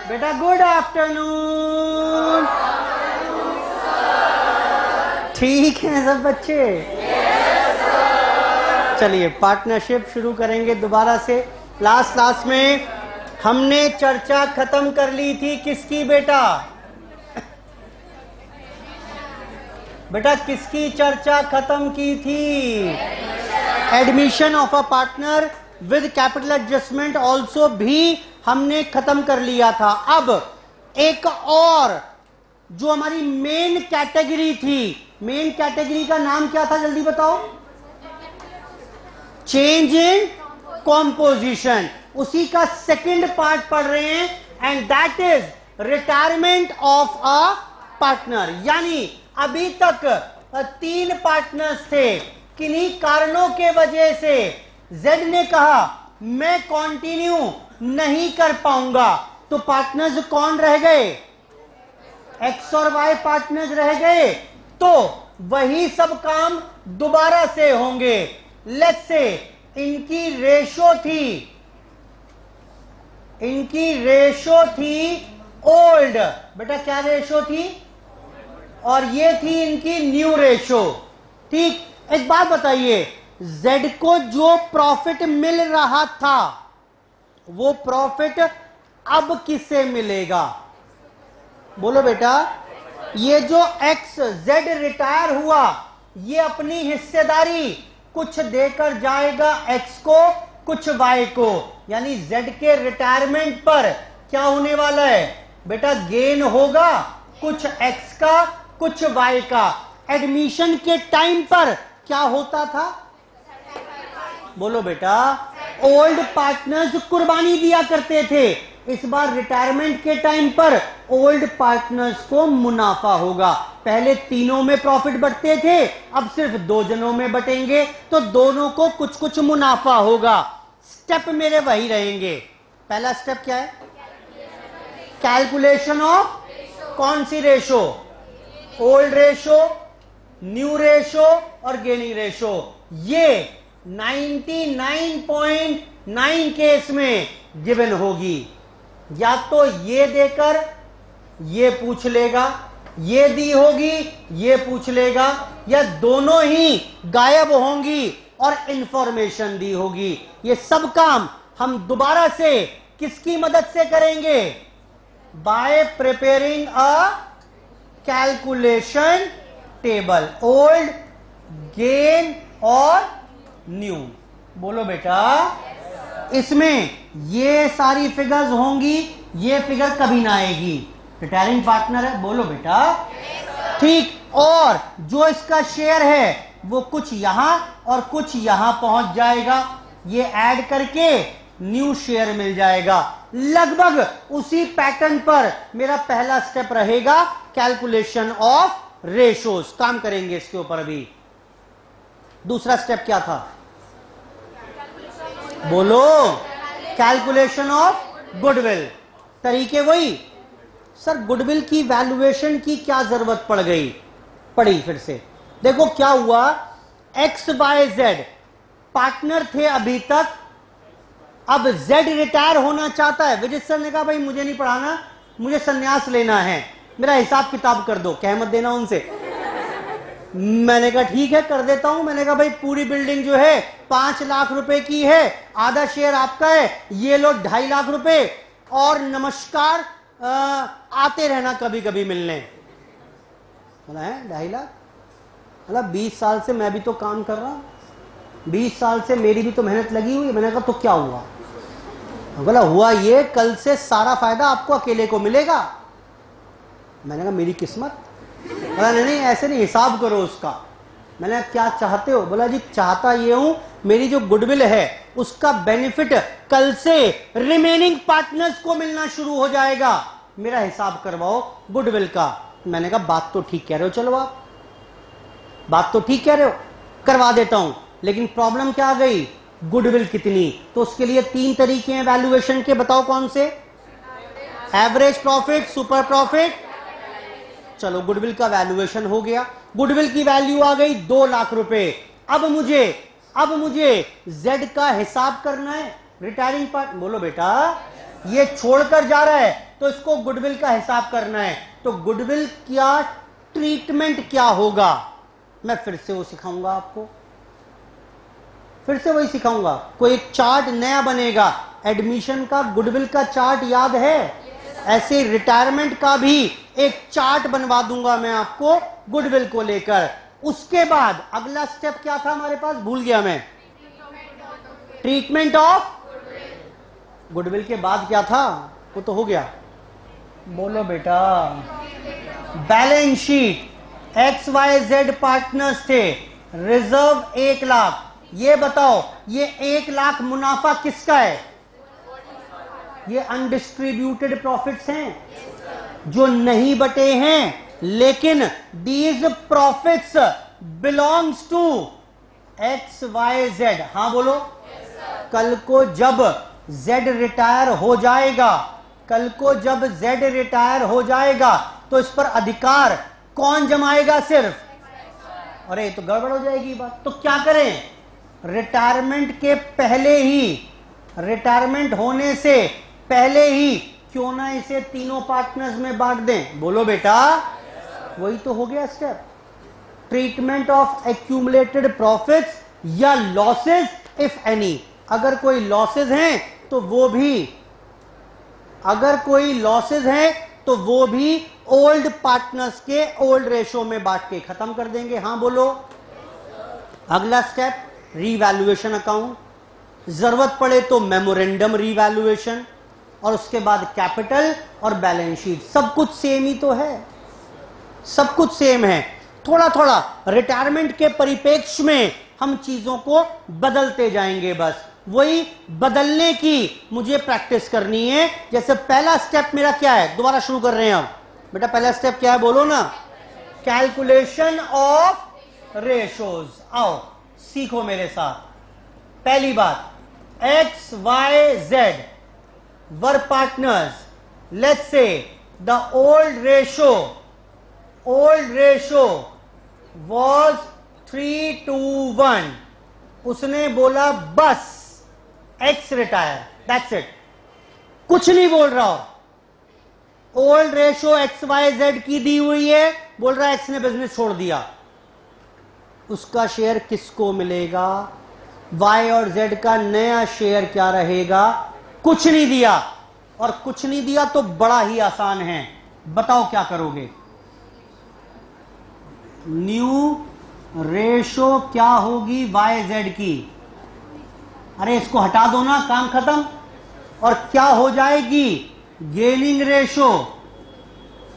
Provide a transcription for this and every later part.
बेटा good afternoon. ठीक है सब बच्चे? चलिए पार्टनरशिप शुरू करेंगे दोबारा से। लास्ट क्लास में हमने चर्चा खत्म कर ली थी किसकी बेटा? बेटा किसकी चर्चा खत्म की थी? Admission of a partner with capital adjustment also भी हमने खत्म कर लिया था। अब एक और जो हमारी मेन कैटेगरी थी, मेन कैटेगरी का नाम क्या था जल्दी बताओ? Change in composition. उसी का सेकंड पार्ट पढ़ रहे हैं and that is retirement of a partner. यानी अभी तक 3 पार्टनर्स थे, किन्हीं कारणों के वजह से जेड ने कहा मैं कंटिन्यू नहीं कर पाऊंगा, तो पार्टनर्स कौन रह गए? एक्स और वाई पार्टनर्स रह गए। तो वही सब काम दोबारा से होंगे। लेट्स से इनकी रेशो थी ओल्ड। बेटा क्या रेशो थी? और ये थी इनकी न्यू रेशो। ठीक, एक बात बताइए, Z को जो प्रॉफिट मिल रहा था वो प्रॉफिट अब किससे मिलेगा? बोलो बेटा। ये जो Z रिटायर हुआ, ये अपनी हिस्सेदारी कुछ देकर जाएगा X को, कुछ Y को। यानी Z के रिटायरमेंट पर क्या होने वाला है? बेटा गेन होगा, कुछ X का कुछ Y का। एडमिशन के टाइम पर क्या होता था? बोलो बेटा, ओल्ड पार्टनर्स कुर्बानी दिया करते थे। इस बार रिटायरमेंट के टाइम पर ओल्ड पार्टनर्स को मुनाफा होगा। पहले तीनों में प्रॉफिट बंटते थे, अब सिर्फ 2 जनों में बटेंगे, तो दोनों को कुछ कुछ मुनाफा होगा। स्टेप मेरे वही रहेंगे। पहला स्टेप क्या है? कैलकुलेशन ऑफ कौन सी ratio? Old ratio, new ratio और गेनिंग रेशो। ये 99.9 केस में गिवन होगी। या तो ये देकर ये पूछ लेगा, ये दी होगी ये पूछ लेगा, या दोनों ही गायब होंगी और इंफॉर्मेशन दी होगी। ये सब काम हम दोबारा से किसकी मदद से करेंगे? Bye preparing a calculation table, old, gain और न्यू। बोलो बेटा। इसमें ये सारी फिगर्स होंगी, ये फिगर कभी ना आएगी। रिटायरिंग पार्टनर है, बोलो बेटा। ठीक, और जो इसका शेयर है वो कुछ यहां और कुछ यहां पहुंच जाएगा। ये ऐड करके न्यू शेयर मिल जाएगा। लगभग उसी पैटर्न पर मेरा पहला स्टेप रहेगा, कैलकुलेशन ऑफ रेशोज। काम करेंगे इसके ऊपर अभी। दूसरा स्टेप क्या था? बोलो। Calculation of goodwill. तरीके वही। सर गुडविल की वैल्यूएशन की क्या जरूरत पड़ गई? पड़ी फिर से। देखो क्या हुआ, एक्स वाई जेड पार्टनर थे अभी तक, अब जेड रिटायर होना चाहता है। विजय सर ने कहा भाई मुझे नहीं पढ़ाना, मुझे संन्यास लेना है, मेरा हिसाब किताब कर दो, कह मत देना उनसे। मैंने कहा ठीक है कर देता हूं। मैंने कहा भाई पूरी बिल्डिंग जो है 5 लाख रुपए की है, आधा शेयर आपका है, ये लो 2.5 लाख रुपए, और नमस्कार आते रहना कभी कभी मिलने। बोला है 2.5 लाख? बोला 20 साल से मैं भी तो काम कर रहा हूं, 20 साल से मेरी भी तो मेहनत लगी हुई है। मैंने कहा तो क्या हुआ? बोला हुआ ये कल से सारा फायदा आपको अकेले को मिलेगा। मैंने कहा मेरी किस्मत। बोला नहीं ऐसे नहीं, हिसाब करो उसका। मैंने क्या चाहते हो? बोला जी चाहता ये हूं मेरी जो गुडविल है उसका बेनिफिट कल से रिमेनिंग पार्टनर्स को मिलना शुरू हो जाएगा, मेरा हिसाब करवाओ गुडविल का। मैंने कहा बात तो ठीक कह रहे हो, चलो आप बात तो ठीक कह रहे हो, करवा देता हूं, लेकिन प्रॉब्लम क्या आ गई? गुडविल कितनी? तो उसके लिए 3 तरीके हैं वैल्यूएशन के, बताओ कौन से? Average profit, super profit. चलो गुडविल का वैल्यूएशन हो गया, गुडविल की वैल्यू आ गई 2 लाख रुपए। अब मुझे जेड का हिसाब करना है, रिटायरिंग पार्ट। बोलो बेटा। ये छोड़कर जा रहा है तो इसको गुडविल का हिसाब करना है। तो गुडविल क्या ट्रीटमेंट क्या होगा, मैं फिर से वो सिखाऊंगा आपको, फिर से वही सिखाऊंगा। कोई एक चार्ट नया बनेगा, एडमिशन का गुडविल का चार्ट याद है, ऐसे रिटायरमेंट का भी एक चार्ट बनवा दूंगा मैं आपको गुडविल को लेकर। उसके बाद अगला स्टेप क्या था हमारे पास, भूल गया मैं, ट्रीटमेंट ऑफ गुडविल के बाद क्या था, वो तो हो गया, बोलो बेटा। बैलेंस शीट, XYZ पार्टनर्स थे, रिजर्व 1 लाख। ये बताओ ये 1 लाख मुनाफा किसका है, ये अनडिस्ट्रीब्यूटेड प्रॉफिट्स हैं जो नहीं बटे हैं, लेकिन these profits belongs to XYZ। हाँ बोलो, कल को जब Z रिटायर हो जाएगा, कल को जब Z रिटायर हो जाएगा तो इस पर अधिकार कौन जमाएगा, सिर्फ। अरे तो गड़बड़ हो जाएगी बात। तो क्या करें, रिटायरमेंट के पहले ही, रिटायरमेंट होने से पहले ही क्यों ना इसे तीनों पार्टनर्स में बांट दें, बोलो बेटा। वही तो हो गया step, treatment of accumulated profits या लॉसेस इफ एनी। अगर कोई लॉसेस हैं तो वो भी, अगर कोई लॉसेस हैं तो वो भी ओल्ड पार्टनर्स के ओल्ड रेशो में बांट के खत्म कर देंगे। हाँ बोलो। अगला स्टेप, रीवैल्यूएशन अकाउंट, जरूरत पड़े तो मेमोरेंडम रीवैल्यूएशन, और उसके बाद कैपिटल और बैलेंस शीट। सब कुछ सेम ही तो है, सब कुछ सेम है, थोड़ा थोड़ा रिटायरमेंट के परिप्रेक्ष्य में हम चीजों को बदलते जाएंगे, बस वही बदलने की मुझे प्रैक्टिस करनी है। जैसे पहला स्टेप मेरा क्या है, दोबारा शुरू कर रहे हैं हम बेटा, पहला स्टेप क्या है बोलो ना, कैलकुलेशन ऑफ रेशोज। आओ सीखो मेरे साथ। पहली बात, XYZ were partners, let's say the old ratio was 3:1। उसने बोला बस X रिटायर, दैट्स इट, कुछ नहीं बोल रहा हो। ओल्ड रेशो XYZ की दी हुई है, बोल रहा है X ने बिजनेस छोड़ दिया, उसका शेयर किसको मिलेगा, Y और Z का नया शेयर क्या रहेगा, कुछ नहीं दिया। और कुछ नहीं दिया तो बड़ा ही आसान है, बताओ क्या करोगे, न्यू रेशो क्या होगी YZ की, अरे इसको हटा दो ना, काम खत्म। और क्या हो जाएगी, गेनिंग रेशो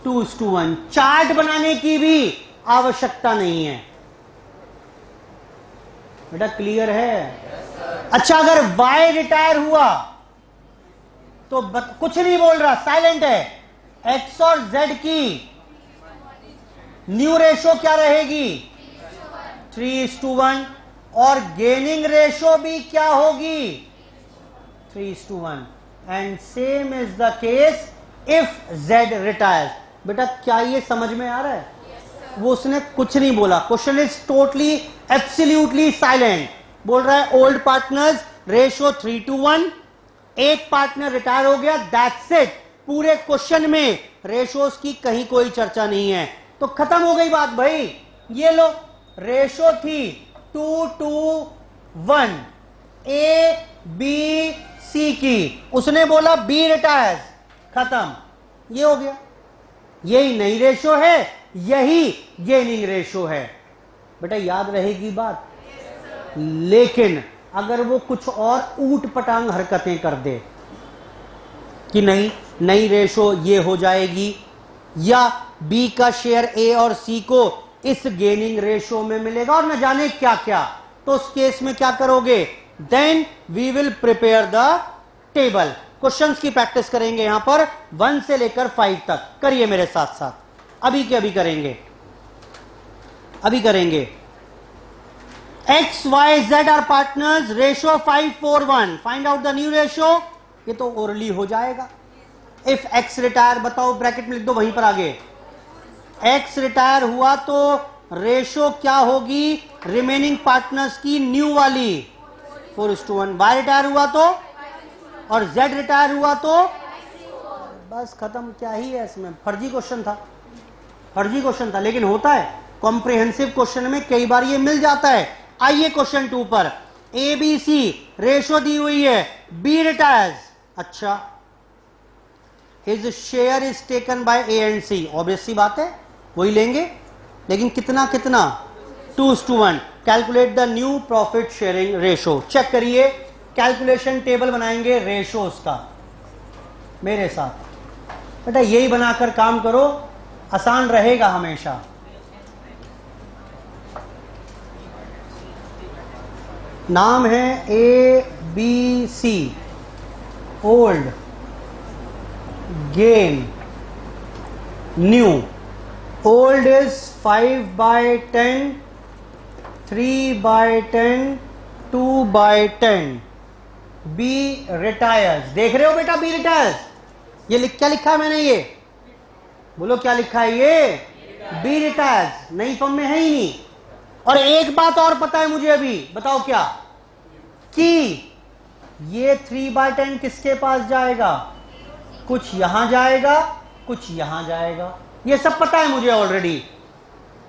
2:1। चार्ट बनाने की भी आवश्यकता नहीं है बेटा, क्लियर है। अच्छा अगर Y रिटायर हुआ तो कुछ नहीं बोल रहा, साइलेंट है। X और Z की न्यू रेशो क्या रहेगी, 3:1, और गेनिंग रेशो भी क्या होगी, 3:1। And same is the case if Z retires. बेटा क्या ये समझ में आ रहा है, वो उसने कुछ नहीं बोला, question is totally absolutely silent. बोल रहा है ओल्ड पार्टनर्स रेशो 3:1, एक पार्टनर रिटायर हो गया, दैट्स इट। पूरे क्वेश्चन में रेशोस की कहीं कोई चर्चा नहीं है, तो खत्म हो गई बात भाई। ये लो रेशो थी 2:1 ABC की, उसने बोला B रिटायर्स, खत्म, ये हो गया। यही नई रेशो है, यही गेनिंग रेशो है। बेटा याद रहेगी बात। लेकिन अगर वो कुछ और ऊट पटांग हरकतें कर दे कि नहीं नई रेशो ये हो जाएगी, या बी का शेयर ए और सी को इस गेनिंग रेशो में मिलेगा, और न जाने क्या क्या, तो उस केस में क्या करोगे, then we will prepare the table. Questions की प्रैक्टिस करेंगे यहां पर 1 से लेकर 5 तक। करिए मेरे साथ साथ, अभी के अभी करेंगे, अभी करेंगे। XYZ are partners, ratio 5:4:1, find out the new ratio. ये तो ओरली हो जाएगा। इफ X रिटायर, बताओ ब्रैकेट में लिख दो वहीं पर आगे, X रिटायर हुआ तो रेशो क्या होगी रिमेनिंग पार्टनर्स की न्यू वाली, 4:1। Y रिटायर हुआ तो, और Z रिटायर हुआ तो बस खत्म, क्या ही है इसमें, फर्जी क्वेश्चन था, फर्जी क्वेश्चन था, लेकिन होता है कॉम्प्रिहेंसिव क्वेश्चन में कई बार ये मिल जाता है। आइए क्वेश्चन 2 पर, ए बी सी रेशो दी हुई है, बी रिटायर्स, अच्छा his share is taken by A and C, obvious सी बात है वही लेंगे, लेकिन कितना कितना, 2:1। Calculate the new profit sharing ratio, check करिए, कैलकुलेशन टेबल बनाएंगे रेशोस का मेरे साथ, बेटा यही बनाकर काम करो, आसान रहेगा हमेशा। नाम है A B C, old gain new, old is 5/10, 3/10, 2/10, B retires, देख रहे हो बेटा बी रिटायर्स, ये क्या लिखा है मैंने, ये बोलो क्या लिखा है, ये बी रिटायर्स, नई फॉर्म में है ही नहीं। और एक बात और पता है मुझे अभी, बताओ क्या, कि ये 3/10 किसके पास जाएगा, कुछ यहां जाएगा कुछ यहां जाएगा, ये सब पता है मुझे ऑलरेडी।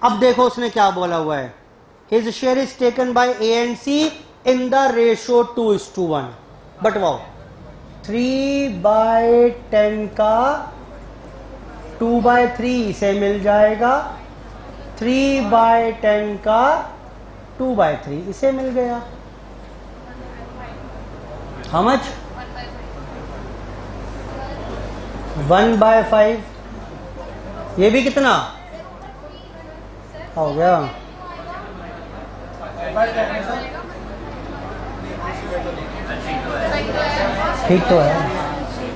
अब देखो उसने क्या बोला हुआ है, his share is taken by A and C in the ratio 2:1, but वाओ 3/10 का 2/3 इसे मिल जाएगा, 3/10 का 2/3 इसे मिल गया, हाउ मच, 1/5, ये भी कितना हो गया, ठीक तो है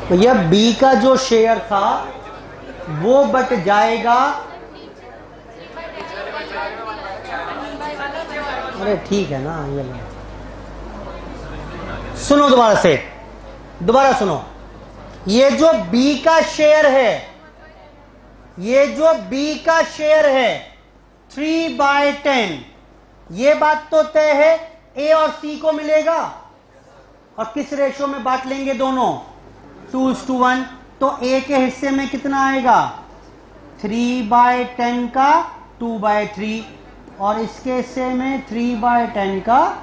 भैया, बी का जो शेयर था वो बट जाएगा, अरे ठीक है ना, ये सुनो दोबारा सुनो, ये जो बी का शेयर है, ये जो बी का शेयर है 3/10, ये बात तो तय है ए और सी को मिलेगा, और किस रेशो में बांट लेंगे दोनों, 2:1, तो ए के हिस्से में कितना आएगा, 3/10 का 2/3, और इसके हिस्से में 3/10 का,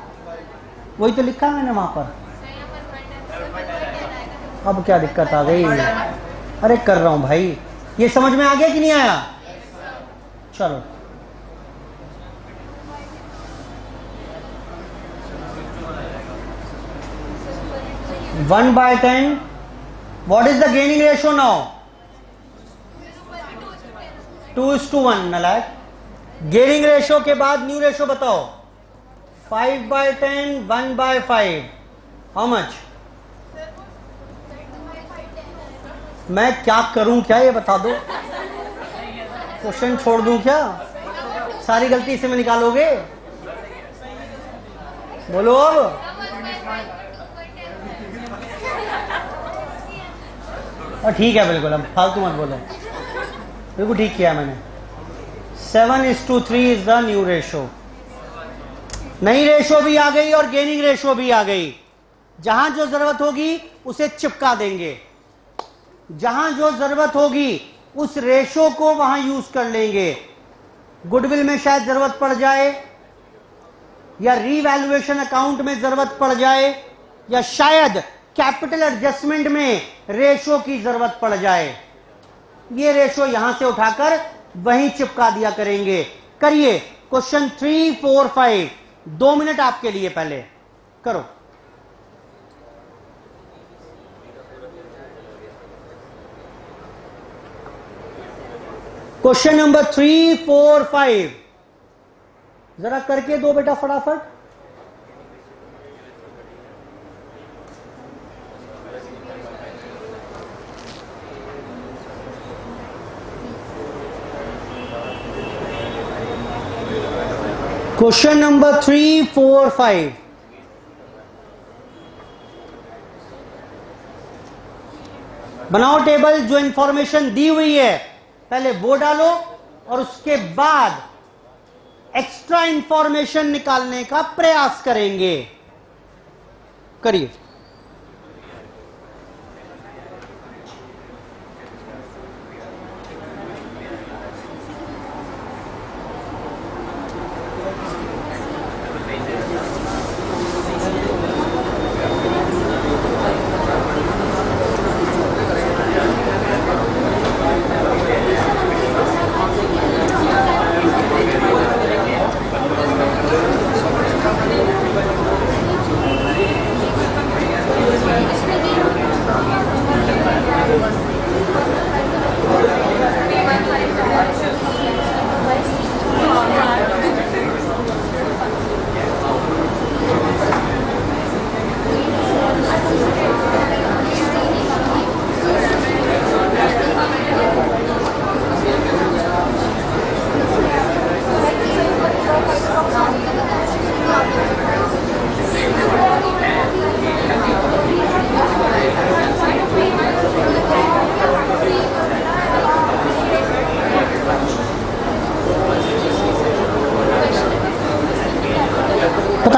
वही तो लिखा है मैंने वहां पर। अब क्या दिक्कत आ गई, अरे कर रहा हूं भाई, ये समझ में आ गया कि नहीं आया, चलो 1/10, what is the gaining ratio now, 2:1, नालायक, गेनिंग रेशो के बाद न्यू रेशो बताओ, 5/10, 1/5, हाउ मच, मैं क्या करूं, क्या ये बता दो, क्वेश्चन छोड़ दूं क्या, सारी गलती इसे में निकालोगे, बोलो अब, और ठीक है बिल्कुल, अब फालतू मत बोलो, बिल्कुल ठीक किया मैंने, 7:3 इज द न्यू रेशो, नई रेशो भी आ गई और गेनिंग रेशो भी आ गई, जहां जो जरूरत होगी उसे चिपका देंगे, जहां जो जरूरत होगी उस रेशो को वहां यूज कर लेंगे, गुडविल में शायद जरूरत पड़ जाए, या रीवैल्यूएशन अकाउंट में जरूरत पड़ जाए, या शायद कैपिटल एडजस्टमेंट में रेशो की जरूरत पड़ जाए, ये रेशो यहां से उठाकर वहीं चिपका दिया करेंगे। करिए क्वेश्चन 3, 4, 5, 2 मिनट आपके लिए, पहले करो। क्वेश्चन नंबर 3, 4, 5 जरा करके दो बेटा फटाफट। क्वेश्चन नंबर 3, 4, 5 बनाओ टेबल, जो इंफॉर्मेशन दी हुई है पहले वो डालो और उसके बाद एक्स्ट्रा इंफॉर्मेशन निकालने का प्रयास करेंगे। करिए।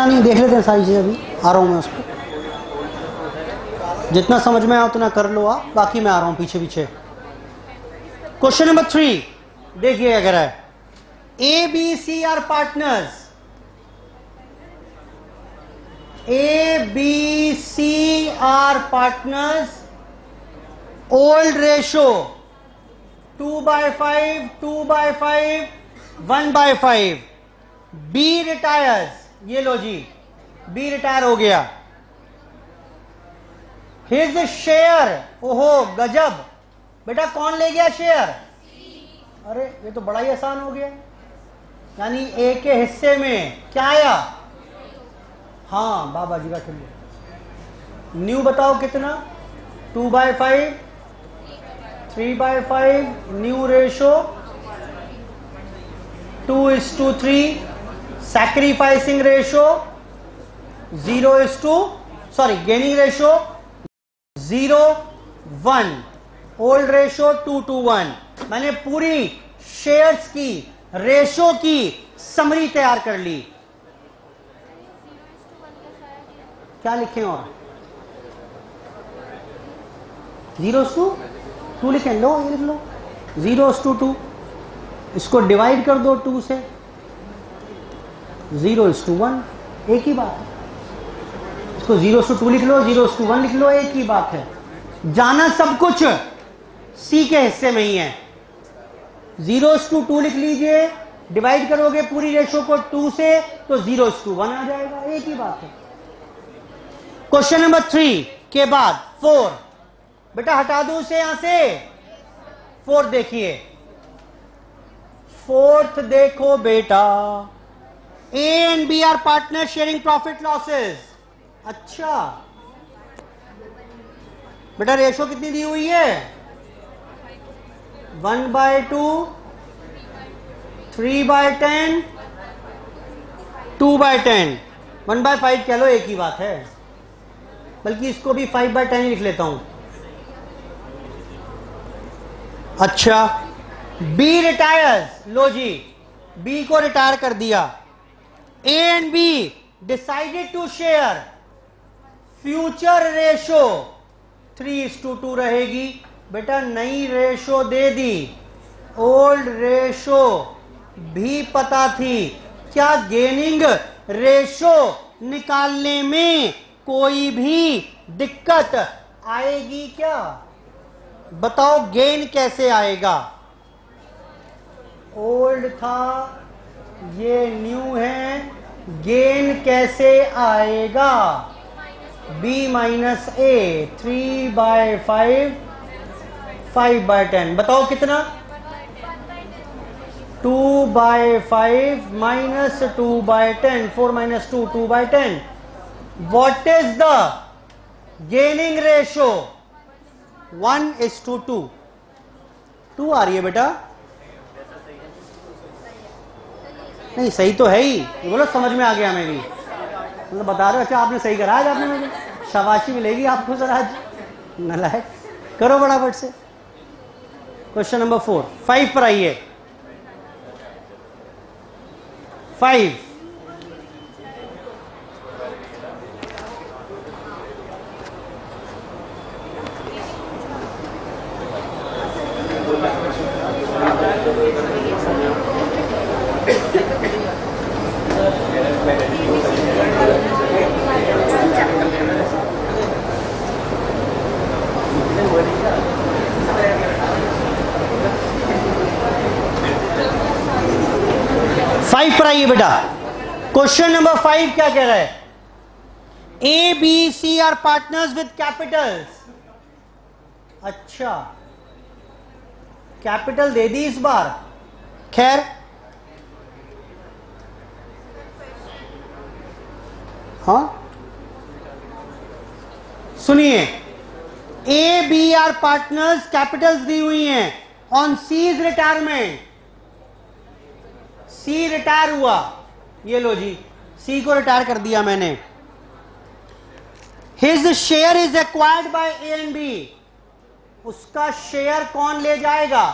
पता नहीं, देख लेते हैं सारी चीज़ें, अभी आ रहा हूँ मैं उस पर। जितना समझ में आया उतना कर लो आप, बाकी मैं आ रहा हूँ पीछे पीछे। क्वेश्चन नंबर 3 देखिए, अगर है A B C are partners, A B C are partners, old ratio 2/5, 2/5, 1/5, B retires, ये लो जी, बी रिटायर हो गया। हिज शेयर, ओहो गजब, बेटा कौन ले गया शेयर? अरे ये तो बड़ा ही आसान हो गया, यानी ए के हिस्से में क्या आया? हाँ बाबा जी का खिल्ली, न्यू बताओ कितना? 2/5, 3/5, new ratio 2:3, sacrificing ratio gaining ratio 0:1, old ratio 2:1। मैंने पूरी शेयर्स की रेशो की समरी तैयार कर ली। क्या लिखें और 0:2 लिखें, लो ये लिख लो 0:2, इसको डिवाइड कर दो 2 से, 0:1, एक ही बात है। इसको 0:2 लिख लो, 0:1 लिख लो, एक ही बात है। जाना सब कुछ सी के हिस्से में ही है। 0:2 लिख लीजिए, डिवाइड करोगे पूरी रेशो को 2 से तो 0:1 आ जाएगा, एक ही बात है। क्वेश्चन नंबर 3 के बाद 4, बेटा हटा दो उसे यहां से। 4 देखिए, 4th देखो बेटा, A and B are partner sharing profit losses. अच्छा बेटा रेशो कितनी दी हुई है? 1/2, 3/10, 2/10, 1/5 कह लो, एक ही बात है। बल्कि इसको भी 5/10 ही लिख लेता हूं। अच्छा, बी रिटायर्स, लो जी बी को रिटायर कर दिया। A and B decided to share, future ratio 3:2 रहेगी। बेटा नई रेशो दे दी, ओल्ड रेशो भी पता थी। क्या गेनिंग रेशो निकालने में कोई भी दिक्कत आएगी क्या? बताओ गेन कैसे आएगा? ओल्ड था, ये न्यू है, गेन कैसे आएगा? B माइनस ए, 3/5, 5/10, बताओ कितना? 2/5 minus 2/10, 4 - 2, 2/10। What is the gaining ratio? 1:2, 2 आ रही है बेटा। नहीं सही तो है ही, ये बोलो समझ में आ गया हमें भी, मतलब बता रहे हो। अच्छा आपने सही करा आज, आपने मुझे शाबाशी मिलेगी आपको सर आज, नालायक। करो फटाफट से क्वेश्चन नंबर 4, 5 पर आइए। 5, पर आइए बेटा। क्वेश्चन नंबर 5 क्या कह रहा है? A B C are partners with capitals. अच्छा कैपिटल दे दी इस बार, खैर हाँ सुनिए, A B are partners capitals दी हुई हैं on C's retirement. C retire हुआ, ये लो जी सी को रिटायर कर दिया मैंने। His share is acquired by A and B. उसका शेयर कौन ले जाएगा?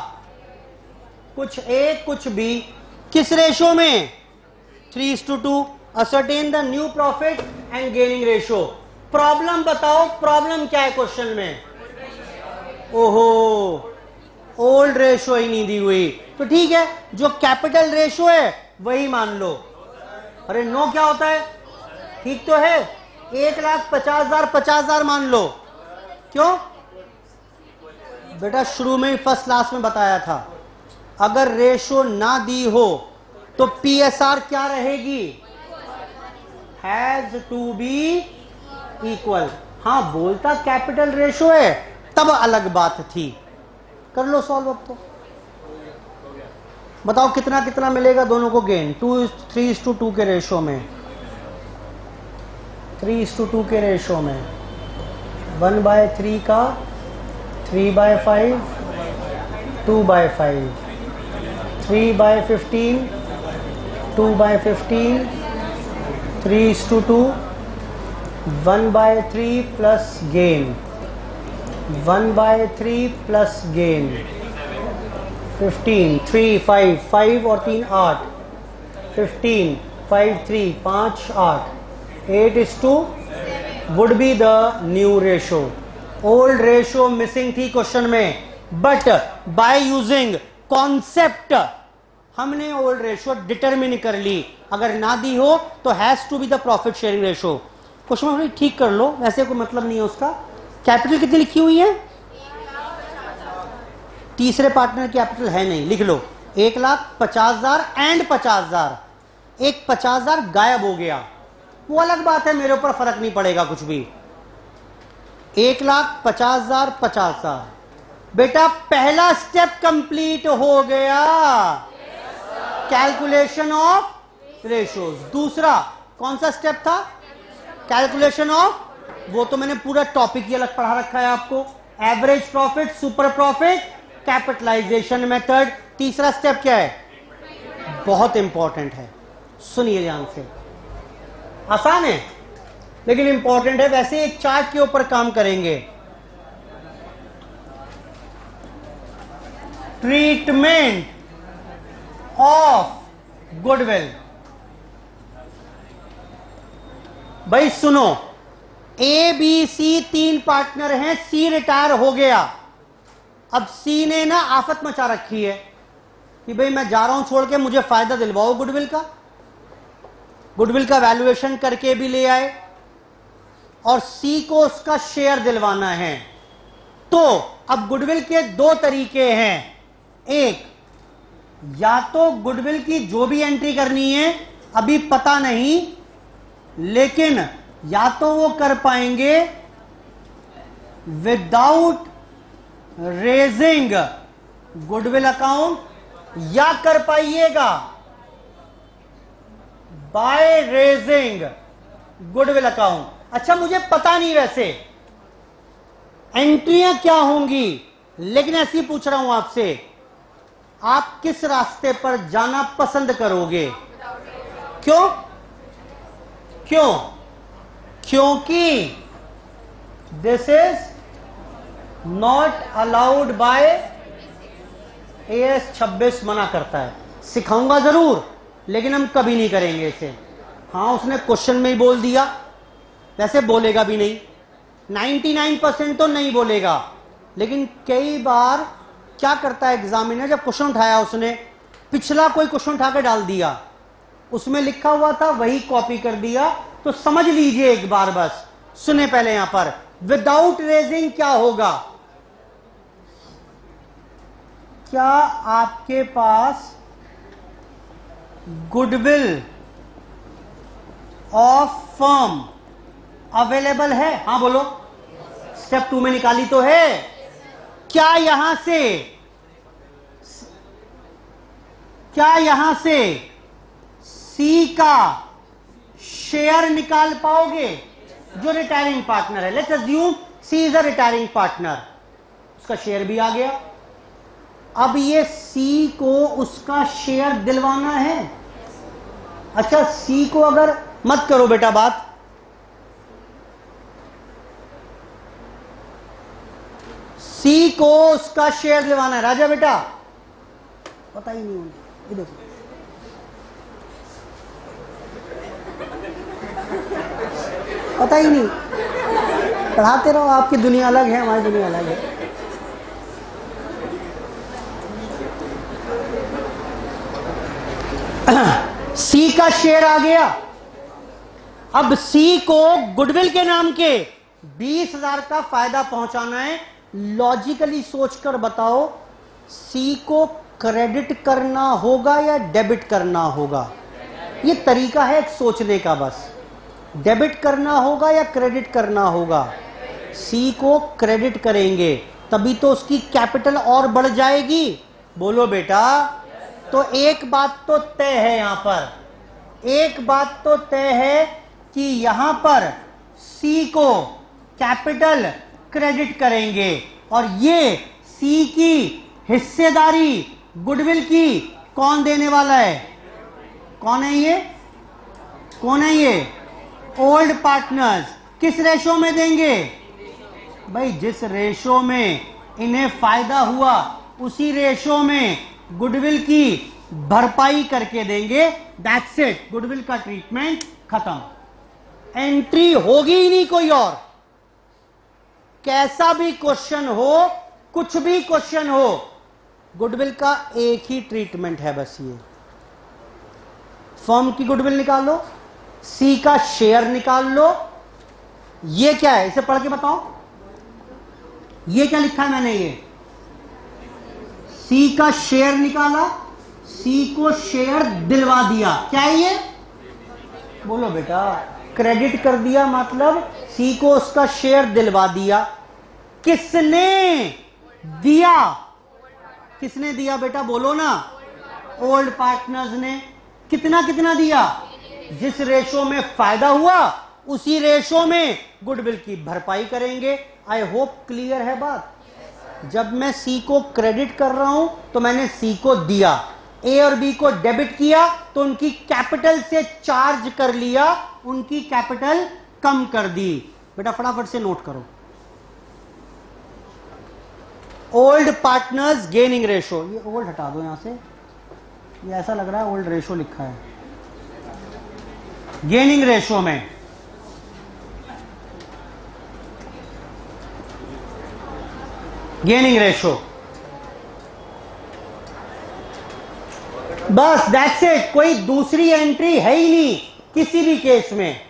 कुछ ए कुछ बी। किस रेशो में? 3:2। Ascertain the new profit and gaining ratio. Problem बताओ, प्रॉब्लम क्या है क्वेश्चन में? ओहो, ओल्ड रेशियो ही नहीं दी हुई, तो ठीक है, जो कैपिटल रेशियो है वही मान लो। अरे नो क्या होता है? ठीक तो है, 1,50,000 50,000 मान लो। क्यों बेटा? शुरू में ही फर्स्ट क्लास में बताया था, अगर रेशियो ना दी हो तो पीएसआर क्या रहेगी? Has to be equal. हाँ, बोलता कैपिटल रेशियो है तब अलग बात थी। कर लो सॉल्व अब तो। बताओ कितना कितना मिलेगा दोनों को गेन? 3:2 के रेशियो में, 3:2 के रेशियो में 1/3 का 3/5, 2/5, 3/15, 2/15, 3:2, 1/3 प्लस गेन, 1/3 प्लस गेन, 15, 3, 5, 5 और 3 8, 15, 5, 3, 5, 8, 8:2 would be the new ratio. Old ratio missing थी क्वेश्चन में, बट by using concept हमने ओल्ड रेशियो डिटरमिन कर ली। अगर ना दी हो तो has to be the profit sharing ratio. Question ठीक कर लो, वैसे कोई मतलब नहीं है उसका। कैपिटल कितनी लिखी हुई है? तीसरे पार्टनर कैपिटल है नहीं, लिख लो 1,50,000 एंड 50,000। एक 50,000 गायब हो गया, वो अलग बात है, मेरे ऊपर फर्क नहीं पड़ेगा कुछ भी। 1,50,000 50,000, बेटा पहला स्टेप कंप्लीट हो गया, कैलकुलेशन ऑफ रेशियोज। दूसरा कौन सा स्टेप था? कैलकुलेशन ऑफ, वो तो मैंने पूरा टॉपिक ही अलग पढ़ा रखा है आपको। Average profit, super profit, capitalisation method. तीसरा स्टेप क्या है? बहुत इंपॉर्टेंट है, सुनिए ध्यान से। आसान है लेकिन इंपॉर्टेंट है। वैसे एक चार्ट के ऊपर काम करेंगे। Treatment of goodwill. भाई सुनो, ए बी सी 3 पार्टनर हैं, सी रिटायर हो गया। अब सी ने ना आफत मचा रखी है कि भाई मैं जा रहा हूं छोड़ के, मुझे फायदा दिलवाओ गुडविल का। गुडविल का वैल्यूएशन करके भी ले आए और सी को उसका शेयर दिलवाना है। तो अब गुडविल के 2 तरीके हैं। एक, या तो गुडविल की जो भी एंट्री करनी है अभी पता नहीं, लेकिन या तो वो कर पाएंगे विदाउट रेजिंग गुडविल अकाउंट, या कर पाइएगा बाय रेजिंग गुडविल अकाउंट। अच्छा मुझे पता नहीं वैसे एंट्रियां क्या होंगी, लेकिन ऐसे ही पूछ रहा हूं आपसे, आप किस रास्ते पर जाना पसंद करोगे? क्यों? क्यों? क्योंकि this is not allowed by AS 26 मना करता है। सिखाऊंगा जरूर लेकिन हम कभी नहीं करेंगे इसे। हाँ उसने क्वेश्चन में ही बोल दिया, वैसे बोलेगा भी नहीं, 99% तो नहीं बोलेगा, लेकिन कई बार क्या करता है एग्जामिनर, जब क्वेश्चन उठाया उसने पिछला कोई क्वेश्चन उठा के डाल दिया, उसमें लिखा हुआ था वही कॉपी कर दिया। तो समझ लीजिए एक बार, बस सुने पहले यहां पर विदाउट रेजिंग क्या होगा। क्या आपके पास गुडविल ऑफ फर्म अवेलेबल है? हाँ बोलो। स्टेप 2 में निकाली तो है। क्या यहां से सी का शेयर निकाल पाओगे जो रिटायरिंग पार्टनर है? Let's assume C is a retiring partner, उसका शेयर भी आ गया। अब ये सी को उसका शेयर दिलवाना है। अच्छा सी को अगर, मत करो बेटा बात, सी को उसका शेयर दिलवाना है। राजा बेटा पता ही नहीं होगा, ये देखो पता ही नहीं, पढ़ाते रहो, आपकी दुनिया अलग है, हमारी दुनिया अलग है। सी का शेयर आ गया। अब सी को गुडविल के नाम के 20,000 का फायदा पहुंचाना है। लॉजिकली सोचकर बताओ, सी को क्रेडिट करना होगा या डेबिट करना होगा? ये तरीका है एक सोचने का, बस डेबिट करना होगा या क्रेडिट करना होगा? सी को क्रेडिट करेंगे तभी तो उसकी कैपिटल और बढ़ जाएगी। बोलो बेटा। तो एक बात तो तय है, यहां पर एक बात तो तय है कि यहां पर सी को कैपिटल क्रेडिट करेंगे और ये सी की हिस्सेदारी गुडविल की कौन देने वाला है? कौन है ये? कौन है ये? Old partners. किस रेशो में देंगे भाई? जिस रेशो में इन्हें फायदा हुआ उसी रेशो में गुडविल की भरपाई करके देंगे। दैट्स इट, गुडविल का ट्रीटमेंट खत्म। एंट्री होगी ही नहीं कोई और। कैसा भी क्वेश्चन हो, कुछ भी क्वेश्चन हो, गुडविल का एक ही ट्रीटमेंट है बस। ये फर्म की गुडविल निकाल लो, सी का शेयर निकाल लो। ये क्या है, इसे पढ़ के बताओ। ये क्या लिखा है मैंने? ये सी का शेयर निकाला, सी को शेयर दिलवा दिया। क्या है ये? बोलो बेटा। क्रेडिट कर दिया मतलब सी को उसका शेयर दिलवा दिया। किसने दिया? किसने दिया बेटा? बोलो ना। ओल्ड पार्टनर्स ने। कितना कितना दिया? जिस रेशो में फायदा हुआ उसी रेशो में गुडविल की भरपाई करेंगे। आई होप क्लियर है बात। जब मैं सी को क्रेडिट कर रहा हूं तो मैंने सी को दिया, ए और बी को डेबिट किया तो उनकी कैपिटल से चार्ज कर लिया, उनकी कैपिटल कम कर दी। बेटा फटाफट से नोट करो। ओल्ड पार्टनर्स गेनिंग रेशो, ये ओल्ड हटा दो यहां से, ये ऐसा लग रहा है ओल्ड रेशो लिखा है। गेनिंग रेशो में गेनिंग रेशो, बस दैट्स इट। कोई दूसरी एंट्री है ही नहीं किसी भी केस में।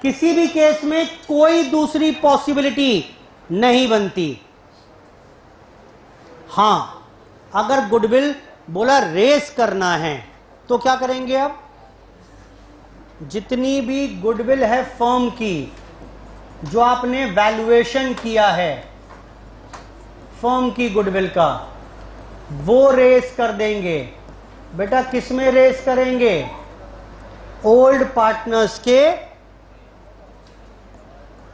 किसी भी केस में कोई दूसरी पॉसिबिलिटी नहीं बनती। हां, अगर गुडविल बोला रेस करना है तो क्या करेंगे? अब जितनी भी गुडविल है फर्म की, जो आपने वैल्यूएशन किया है फर्म की गुडविल का, वो रेस कर देंगे। बेटा किस में रेस करेंगे? ओल्ड पार्टनर्स के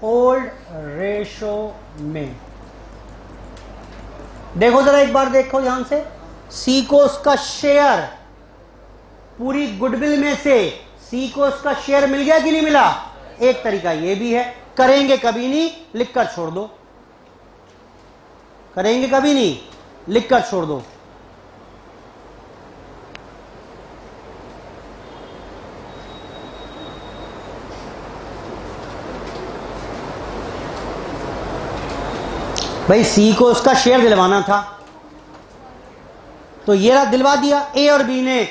ओल्ड रेशो में। देखो जरा एक बार देखो ध्यान से। सी को उसका शेयर, पूरी गुडविल में से सी को उसका शेयर मिल गया कि नहीं मिला? एक तरीका ये भी है। करेंगे कभी नहीं, लिखकर छोड़ दो। करेंगे कभी नहीं, लिखकर छोड़ दो। भाई सी को उसका शेयर दिलवाना था तो ये दिलवा दिया। ए और बी ने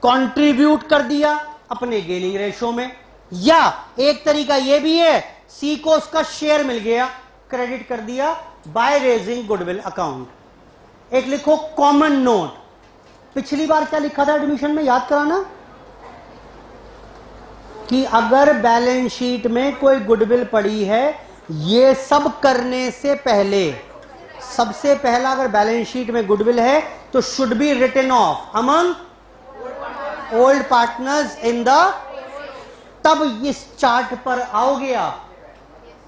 कंट्रीब्यूट कर दिया अपने गेनिंग रेशो में। या एक तरीका ये भी है, सी को उसका शेयर मिल गया, क्रेडिट कर दिया बाय रेजिंग गुडविल अकाउंट। एक लिखो कॉमन नोट। पिछली बार क्या लिखा था एडमिशन में, याद कराना, कि अगर बैलेंस शीट में कोई गुडविल पड़ी है, ये सब करने से पहले सबसे पहला अगर बैलेंस शीट में गुडविल है तो should be written off among old partners in the, तब इस चार्ट पर आओगे आप।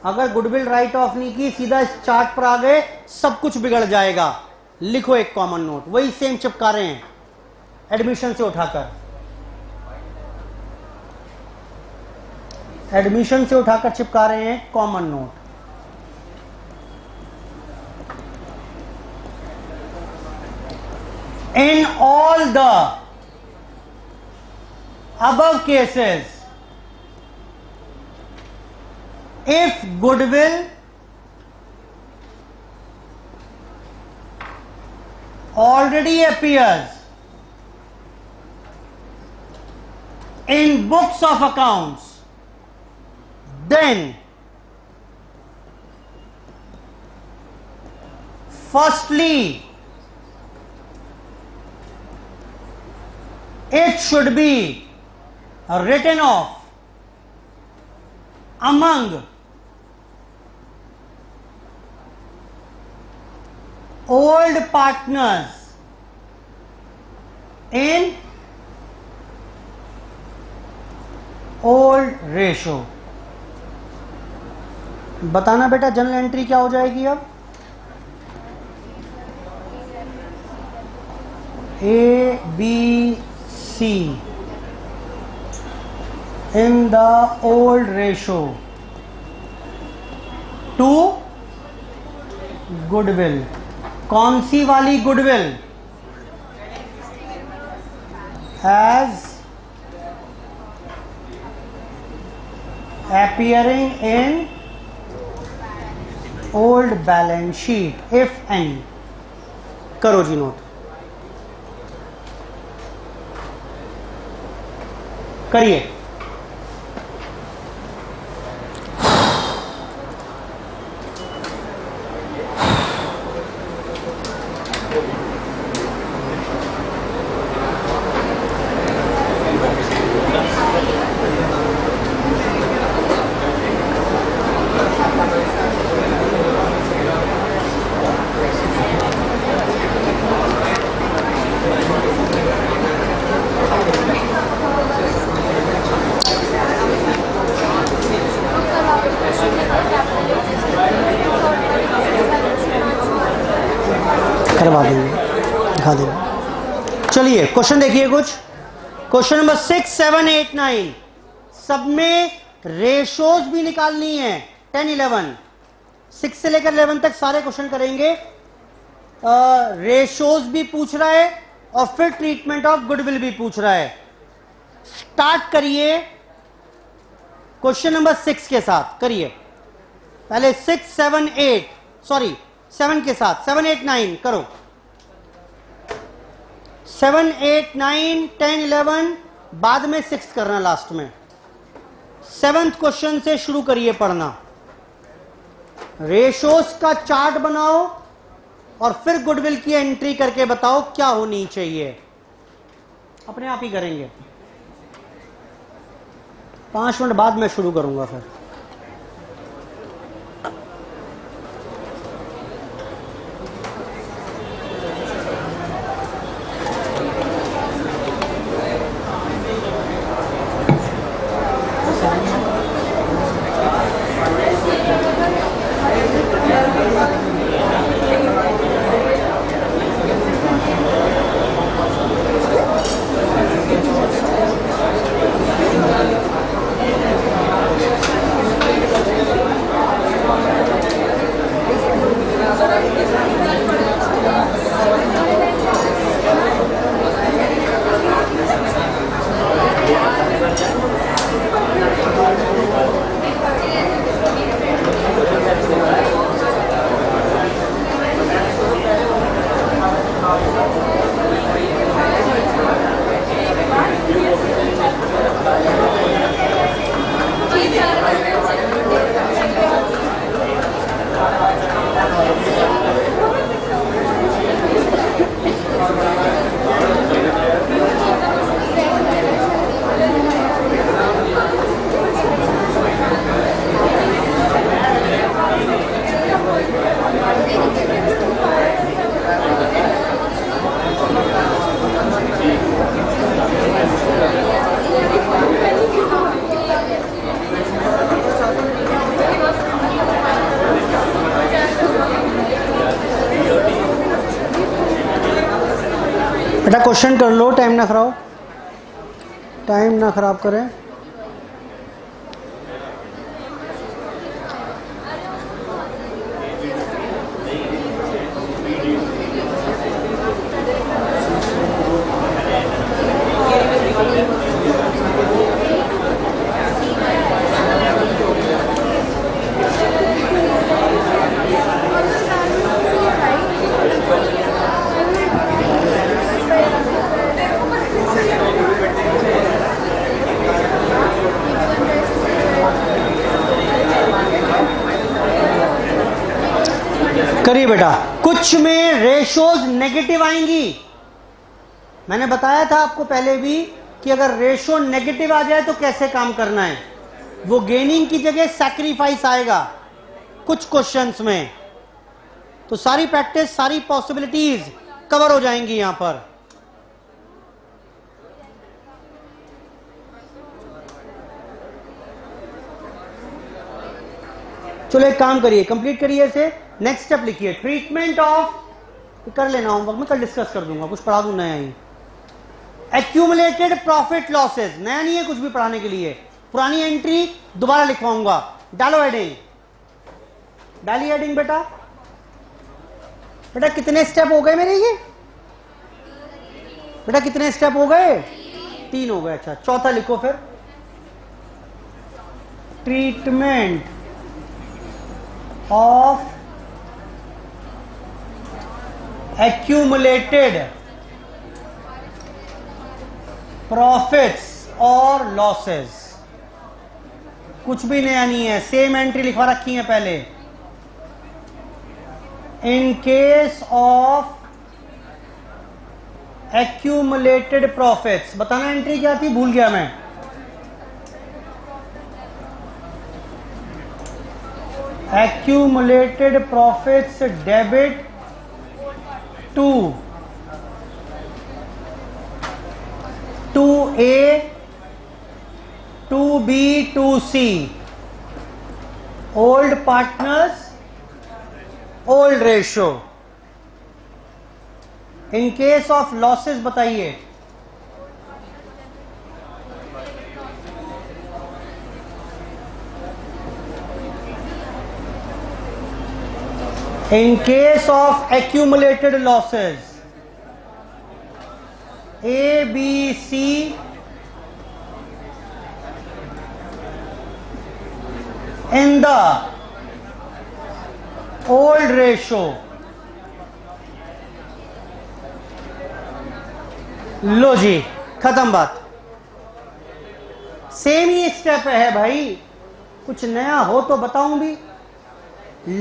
अगर गुडविल राइट ऑफ नहीं की, सीधा इस चार्ट पर आ गए, सब कुछ बिगड़ जाएगा। लिखो एक कॉमन नोट। वही सेम चिपका रहे हैं एडमिशन से उठाकर, एडमिशन से उठाकर चिपका रहे हैं common note. In all the above cases, if goodwill already appears in books of accounts, then firstly it should be written off among old partners in old ratio. बताना बेटा जनरल एंट्री क्या हो जाएगी अब? A, B, C in the old ratio to goodwill. कौन सी वाली goodwill? as appearing in old balance sheet if any. करो जी note, करिए. करवा देंगे, दिखा देंगे. चलिए क्वेश्चन देखिए कुछ. क्वेश्चन नंबर 6, 7, 8, 9 सब में रेशोज भी निकालनी है. 10, 11 6 से लेकर 11 तक सारे क्वेश्चन करेंगे. रेशोज भी पूछ रहा है और फिर ट्रीटमेंट ऑफ गुडविल भी पूछ रहा है. स्टार्ट करिए क्वेश्चन नंबर 6 के साथ. करिए पहले 6, 7, 8 सॉरी 7 के साथ. 7, 8, 9 करो. 7, 8, 9, 10, 11 बाद में 6 करना लास्ट में. 7th क्वेश्चन से शुरू करिए पढ़ना. रेशोस का चार्ट बनाओ और फिर गुडविल की एंट्री करके बताओ क्या होनी चाहिए. अपने आप ही करेंगे. 5 मिनट बाद मैं शुरू करूंगा फिर. बेटा क्वेश्चन कर लो, टाइम ना खराब, टाइम ना खराब करें. करिए बेटा। कुछ में रेशोज नेगेटिव आएंगी, मैंने बताया था आपको पहले भी कि अगर रेशो नेगेटिव आ जाए तो कैसे काम करना है। वो गेनिंग की जगह सैक्रिफाइस आएगा कुछ क्वेश्चंस में। तो सारी प्रैक्टिस, सारी पॉसिबिलिटीज कवर हो जाएंगी यहां पर। चलो एक काम करिए, कंप्लीट करिए इसे। नेक्स्ट स्टेप लिखिए, ट्रीटमेंट ऑफ, कर लेना होमवर्क में, कल डिस्कस कर दूंगा, कुछ पढ़ा दूं नया ही। एक्यूमुलेटेड प्रॉफिट लॉसेस, नया नहीं है कुछ भी पढ़ाने के लिए, पुरानी एंट्री दोबारा लिखवाऊंगा। डालो हेडिंग, डालिए हेडिंग बेटा। बेटा कितने स्टेप हो गए मेरे ये? बेटा कितने स्टेप हो गए? 3 हो गए। अच्छा, चौथा लिखो फिर, ट्रीटमेंट ऑफ accumulated profits और losses। कुछ भी नया नहीं है, सेम एंट्री लिखवा रखी है पहले। In case of accumulated profits, बताना एंट्री क्या थी, भूल गया मैं। accumulated profits debit to A, to B, to C, old partners, old ratio। in case of losses बताइए। in case of accumulated losses, A, B, C in the old ratio, लो जी खत्म बात। Same ही step है भाई, कुछ नया हो तो बताऊं भी।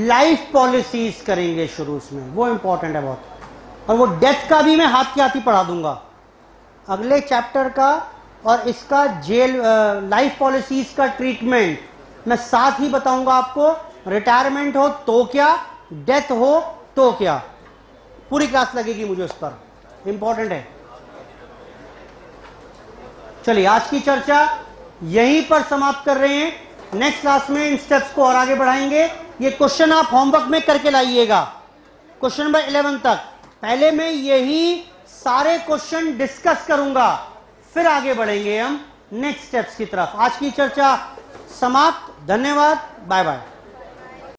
लाइफ पॉलिसीज करेंगे शुरू उसमें, वो इंपॉर्टेंट है बहुत। और वो डेथ का भी मैं हाथ के हाथ ही पढ़ा दूंगा अगले चैप्टर का, और इसका जेल लाइफ पॉलिसीज का ट्रीटमेंट मैं साथ ही बताऊंगा आपको। रिटायरमेंट हो तो क्या, डेथ हो तो क्या, पूरी क्लास लगेगी मुझे उस पर, इंपॉर्टेंट है। चलिए आज की चर्चा यहीं पर समाप्त कर रहे हैं। नेक्स्ट क्लास में इन स्टेप्स को और आगे बढ़ाएंगे। ये क्वेश्चन आप होमवर्क में करके लाइएगा, क्वेश्चन नंबर 11 तक। पहले मैं यही सारे क्वेश्चन डिस्कस करूंगा, फिर आगे बढ़ेंगे हम नेक्स्ट स्टेप्स की तरफ। आज की चर्चा समाप्त। धन्यवाद, बाय बाय।